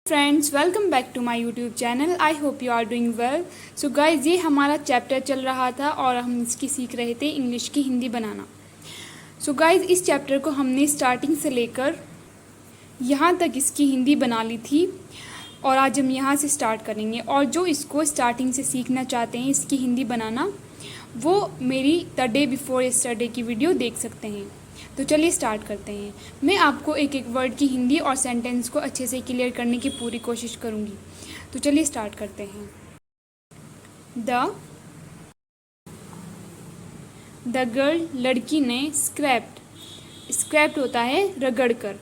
Friends, welcome back to my YouTube channel. I hope you are doing well. So guys, ये हमारा chapter चल रहा था और हम इसकी सीख रहे थे इंग्लिश की हिंदी बनाना। सो गाइज, इस चैप्टर को हमने स्टार्टिंग से लेकर यहाँ तक इसकी हिंदी बना ली थी और आज हम यहाँ से स्टार्ट करेंगे। और जो इसको स्टार्टिंग से सीखना चाहते हैं इसकी हिंदी बनाना, वो मेरी द डे बिफोर यस्टरडे की वीडियो देख सकते हैं। तो चलिए स्टार्ट करते हैं। मैं आपको एक एक वर्ड की हिंदी और सेंटेंस को अच्छे से क्लियर करने की पूरी कोशिश करूँगी। तो चलिए स्टार्ट करते हैं। द गर्ल, लड़की ने स्क्रैप्ड होता है रगड़कर,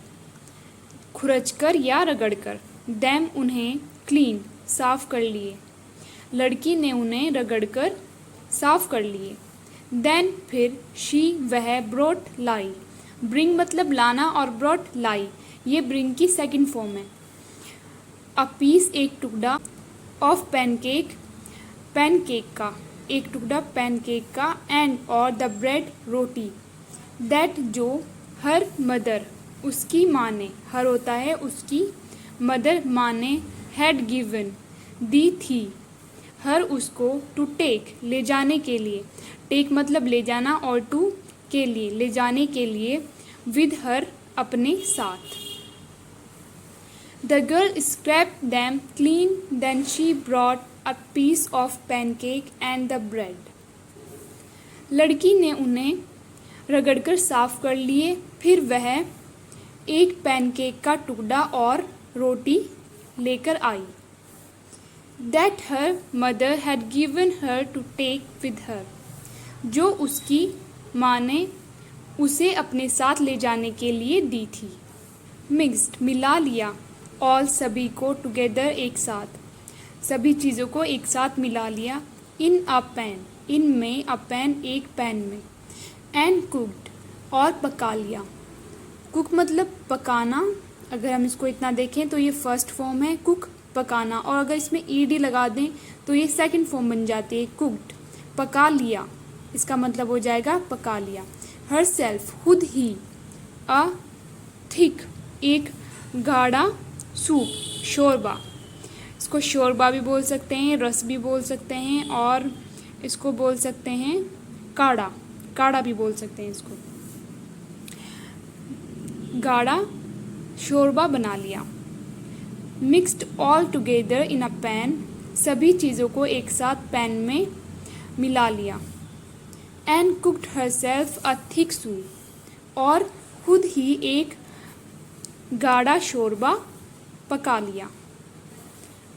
खुरचकर या रगड़कर। देम, उन्हें, क्लीन, साफ कर लिए। लड़की ने उन्हें रगड़कर साफ कर लिए। देन, फिर, शी, वह, ब्रोट, लाई। ब्रिंग मतलब लाना और ब्रोट लाई ये ब्रिंग की सेकंड फॉर्म है। अ पीस, एक टुकड़ा, ऑफ पैनकेक, पैनकेक का, एक टुकड़ा पैनकेक का, एंड और द ब्रेड, रोटी। दैट, जो, हर मदर, उसकी माँ ने, हर होता है उसकी, मदर माँ ने, हैड गिवन, दी थी, हर उसको, टू टेक, ले जाने के लिए। टेक मतलब ले जाना और टू के लिए, ले जाने के लिए, विद हर, अपने साथ। The girl scraped them clean, then she brought a piece of pancake and the bread. लड़की ने उन्हें रगड़कर साफ कर लिए, फिर वह एक पैनकेक का टुकड़ा और रोटी लेकर आई। That her mother had given her to take with her, जो उसकी माँ ने उसे अपने साथ ले जाने के लिए दी थी। Mixed, मिला लिया। All, सभी को, together, एक साथ, सभी चीज़ों को एक साथ मिला लिया। In a pan, in में, a pan, एक पैन में। And cooked, और पका लिया। Cook मतलब पकाना। अगर हम इसको इतना देखें तो ये फर्स्ट फॉर्म है, कुक, पकाना, और अगर इसमें ईडी लगा दें तो ये सेकंड फॉर्म बन जाती है, कुक्ड, पका लिया। इसका मतलब हो जाएगा पका लिया। हर सेल्फ, खुद ही। अ थिक, एक गाढ़ा, सूप, शोरबा। इसको शोरबा भी बोल सकते हैं, रस भी बोल सकते हैं, और इसको बोल सकते हैं काढ़ा, काढ़ा भी बोल सकते हैं इसको। गाढ़ा शोरबा बना लिया। Mixed all together in a pan, सभी चीज़ों को एक साथ पैन में मिला लिया। And cooked herself a thick soup, और खुद ही एक गाढ़ा शोरबा पका लिया।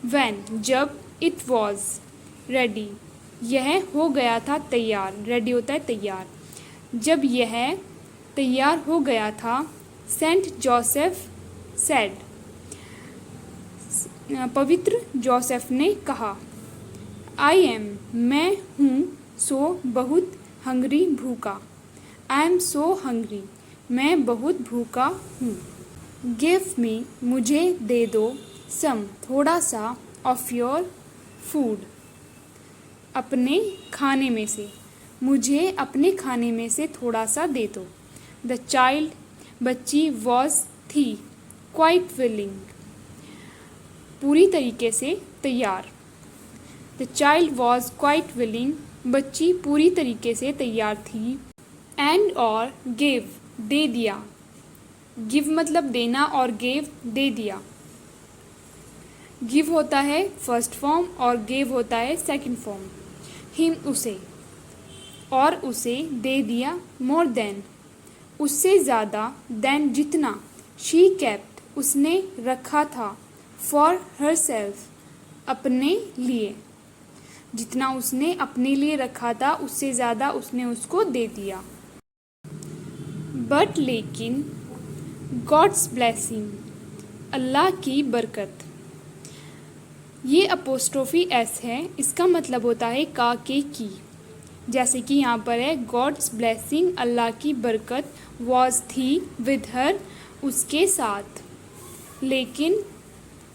व्हेन, जब, इट वॉज रेडी, यह हो गया था तैयार। रेडी होता है तैयार। जब यह तैयार हो गया था, सेंट जोसेफ सेड, पवित्र जोसेफ ने कहा, आई एम, मैं हूँ, सो, बहुत, हंग्री, भूखा। आई एम सो हंग्री, मैं बहुत भूखा हूँ। गिव मी, मुझे दे दो, सम, थोड़ा सा, ऑफ योर फूड, अपने खाने में से, मुझे अपने खाने में से थोड़ा सा दे दो। द चाइल्ड, बच्ची, वॉज, थी, क्वाइट विलिंग, पूरी तरीके से तैयार। The child was quite willing, बच्ची पूरी तरीके से तैयार थी। एंड और गेव, दे दिया। गिव मतलब देना और गेव दे दिया। गिव होता है फर्स्ट फॉर्म और गेव होता है सेकंड फॉर्म। हिम, उसे, और उसे दे दिया। मोर देन, उससे ज़्यादा। देन, जितना। शी केप्ट, उसने रखा था। फॉर हर सेल्फ, अपने लिए, जितना उसने अपने लिए रखा था उससे ज़्यादा उसने उसको दे दिया। बट, लेकिन, गॉड्स ब्लेसिंग, अल्लाह की बरकत। ये अपोस्ट्रोफी एस है, इसका मतलब होता है का के की। जैसे कि यहाँ पर है गॉड्स ब्लेसिंग, अल्लाह की बरकत, वॉज, थी, विद हर, उसके साथ, लेकिन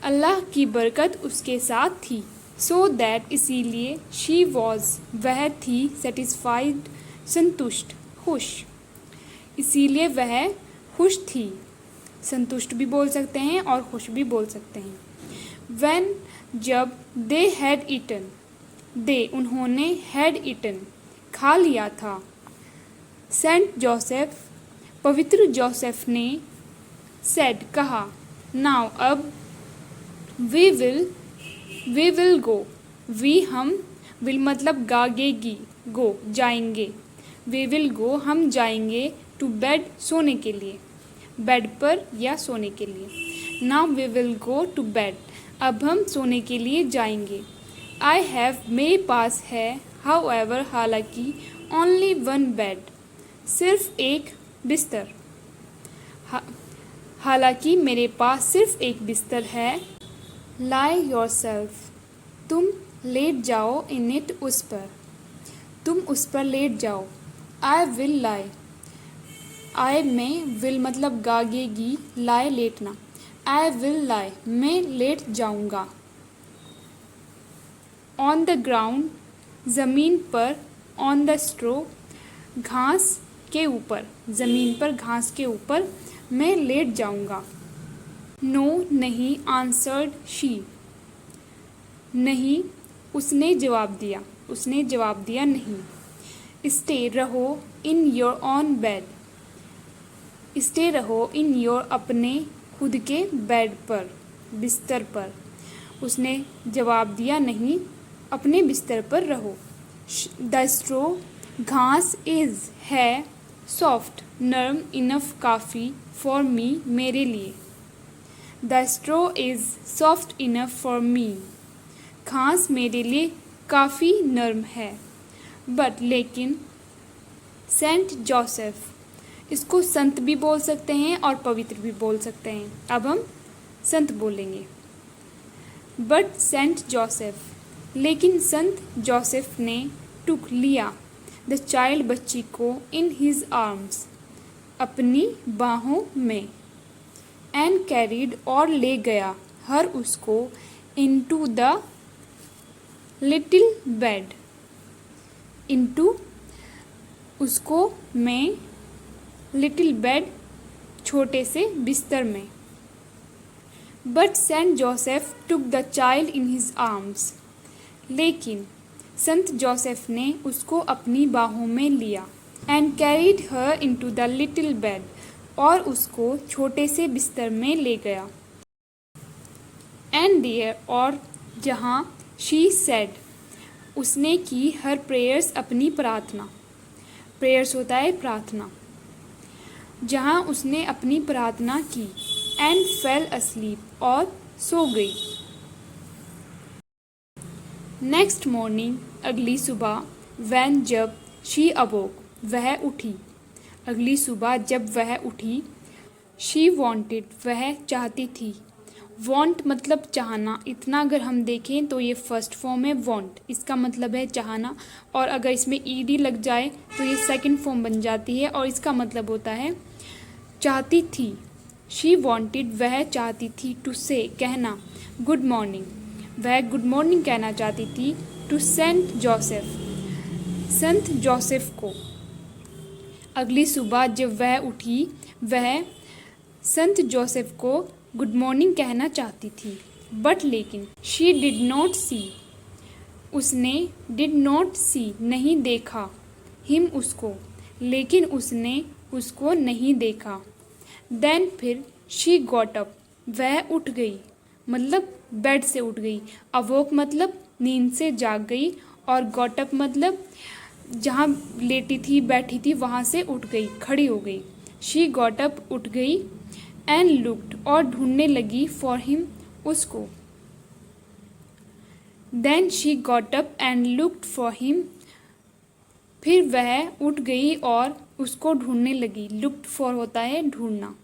अल्लाह की बरकत उसके साथ थी। सो दैट, इसीलिए, शी वॉज, वह थी, सेटिस्फाइड, संतुष्ट, खुश, इसीलिए वह खुश थी। संतुष्ट भी बोल सकते हैं और खुश भी बोल सकते हैं। When जब they had eaten, they उन्होंने had eaten खा लिया था। सेंट जोसेफ पवित्र जोसेफ ने said कहा, now अब we will go, we हम will मतलब गागेगी, go जाएंगे, we will go हम जाएंगे to bed सोने के लिए, बेड पर या सोने के लिए। now we will go to bed अब हम सोने के लिए जाएंगे। I have मेरे पास है however हालांकि only one bed सिर्फ एक बिस्तर, हालांकि मेरे पास सिर्फ एक बिस्तर है। lie yourself तुम लेट जाओ in it उस पर, तुम उस पर लेट जाओ। I will lie I में will मतलब गागेगी, lie लेटना। I will lie मैं लेट जाऊंगा। On the ground ज़मीन पर, on the straw घास के ऊपर, ज़मीन पर घास के ऊपर मैं लेट जाऊंगा। No नहीं answered she नहीं उसने जवाब दिया, उसने जवाब दिया नहीं। Stay रहो in your own bed stay रहो इन योर अपने खुद के बेड पर, बिस्तर पर। उसने जवाब दिया नहीं, अपने बिस्तर पर रहो। द स्ट्रो घास इज़ है सॉफ्ट नरम इनफ काफ़ी फॉर मी मेरे लिए। The straw is soft enough for me घास मेरे लिए काफ़ी नरम है। बट लेकिन सेंट जोसेफ इसको संत भी बोल सकते हैं और पवित्र भी बोल सकते हैं। अब हम संत बोलेंगे। बट सेंट जोसेफ लेकिन संत जोसेफ ने टुक लिया द चाइल्ड बच्ची को इन हिज आर्म्स अपनी बाहों में एंड कैरिड और ले गया हर उसको into the little bed into उसको में लिटिल बेड छोटे से बिस्तर में। But saint Joseph took the child in his arms लेकिन संत जोसेफ ने उसको अपनी बाहों में लिया and carried her into the little bed और उसको छोटे से बिस्तर में ले गया। एंड देयर और जहाँ शी सेड उसने की हर प्रेयर्स अपनी प्रार्थना, प्रेयर्स होता है प्रार्थना, जहाँ उसने अपनी प्रार्थना की एंड फेल अस्लीप और सो गई। नेक्स्ट मॉर्निंग अगली सुबह वैन जब शी अवोक वह उठी, अगली सुबह जब वह उठी। शी वॉन्टेड वह चाहती थी, वॉन्ट मतलब चाहना, इतना अगर हम देखें तो ये फर्स्ट फॉर्म है वॉन्ट, इसका मतलब है चाहना, और अगर इसमें ईडी लग जाए तो ये सेकंड फॉर्म बन जाती है और इसका मतलब होता है चाहती थी। शी वॉन्टेड वह चाहती थी टू से कहना गुड मॉर्निंग, वह गुड मॉर्निंग कहना चाहती थी to Saint Joseph Sant Joseph को। अगली सुबह जब वह उठी वह संत जोसेफ को गुड मॉर्निंग कहना चाहती थी। बट लेकिन शी डिड नॉट सी उसने डिड नॉट सी नहीं देखा हिम उसको, लेकिन उसने उसको नहीं देखा। देन फिर शी गॉट अप वह उठ गई, मतलब बेड से उठ गई। अवोक मतलब नींद से जाग गई और गॉट अप मतलब जहाँ लेटी थी बैठी थी वहाँ से उठ गई, खड़ी हो गई। शी गॉट अप उठ गई एंड लुक्ड और ढूंढने लगी फॉर हिम उसको। Then she got up and looked for him फिर वह उठ गई और उसको ढूंढने लगी। लुक्ड फॉर होता है ढूंढना।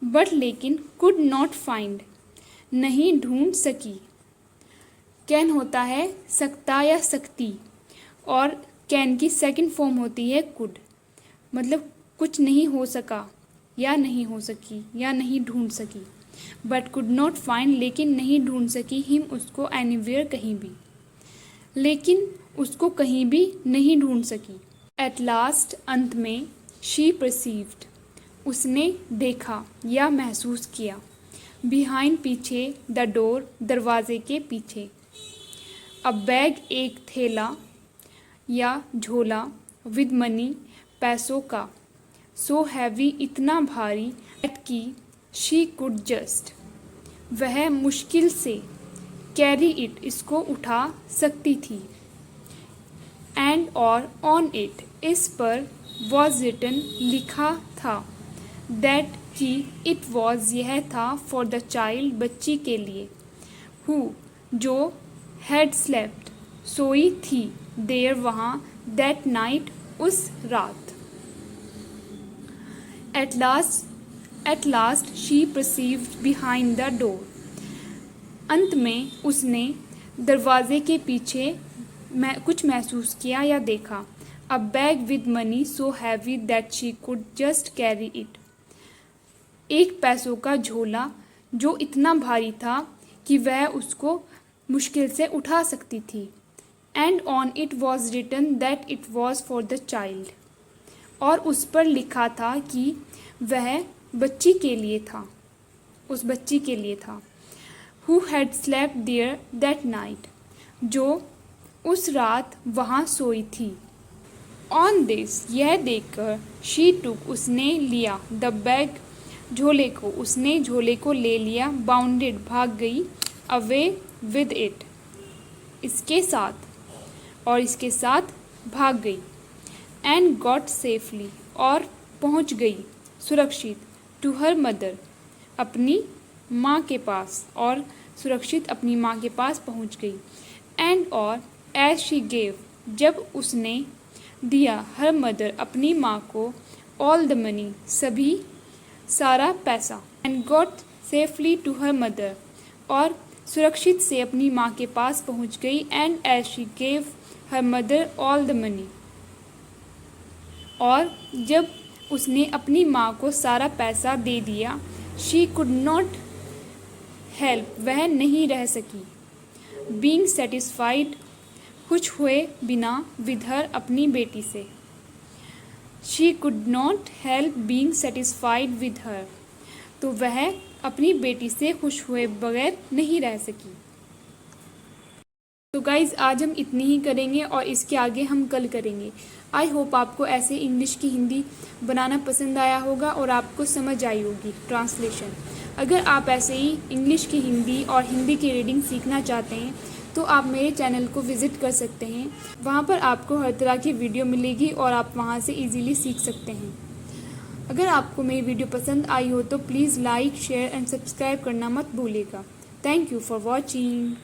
बट लेकिन कुड नॉट फाइंड नहीं ढूंढ सकी। कैन होता है सकता या सकती और कैन की सेकंड फॉर्म होती है कुड, मतलब कुछ नहीं हो सका या नहीं हो सकी या नहीं ढूंढ सकी। बट कुड नॉट फाइंड लेकिन नहीं ढूंढ सकी हिम उसको एनीवेयर कहीं भी, लेकिन उसको कहीं भी नहीं ढूंढ सकी। एट लास्ट अंत में शी परसीव्ड उसने देखा या महसूस किया। बिहाइंड पीछे, द डोर दरवाजे के पीछे। अ बैग एक थैला या झोला, विद मनी पैसों का, सो हैवी इतना भारी, दैट की शी कुड जस्ट वह मुश्किल से, कैरी इट इसको उठा सकती थी। एंड और ऑन इट इस पर, वॉज रिटन लिखा था, दैट कि इट वॉज यह था, फॉर द चाइल्ड बच्ची के लिए, हु जो हैड स्लेप्ट सोई थी, देर वहाँ, दैट नाइट उस रात। At last she perceived behind the door. अंत में उसने दरवाजे के पीछे कुछ महसूस किया या देखा। A bag with money so heavy that she could just carry it. एक पैसों का झोला जो इतना भारी था कि वह उसको मुश्किल से उठा सकती थी। And on it was written that it was for the child. और उस पर लिखा था कि वह बच्ची के लिए था, उस बच्ची के लिए था। Who had slept there that night, जो उस रात वहाँ सोई थी। On this यह देखकर, she took उसने लिया, the bag झोले को, उसने झोले को ले लिया, bounded भाग गई, away with it इसके साथ, और इसके साथ भाग गई। And got safely और पहुँच गई सुरक्षित, to her mother अपनी माँ के पास, और सुरक्षित अपनी माँ के पास पहुँच गई। And और as she gave जब उसने दिया, her mother अपनी माँ को, all the money सभी सारा पैसा, and got safely to her mother और सुरक्षित से अपनी माँ के पास पहुँच गई। And as she gave her mother all the money और जब उसने अपनी माँ को सारा पैसा दे दिया, she could not help वह नहीं रह सकी, being satisfied खुश हुए बिना, with her अपनी बेटी से। she could not help being satisfied with her तो वह अपनी बेटी से खुश हुए बगैर नहीं रह सकी। तो गाइज़ आज हम इतनी ही करेंगे और इसके आगे हम कल करेंगे। आई होप आपको ऐसे इंग्लिश की हिंदी बनाना पसंद आया होगा और आपको समझ आई होगी ट्रांसलेशन। अगर आप ऐसे ही इंग्लिश की हिंदी और हिंदी की रीडिंग सीखना चाहते हैं तो आप मेरे चैनल को विज़िट कर सकते हैं। वहाँ पर आपको हर तरह की वीडियो मिलेगी और आप वहाँ से इजीली सीख सकते हैं। अगर आपको मेरी वीडियो पसंद आई हो तो please like, share and subscribe करना मत भूलिएगा। Thank you for watching.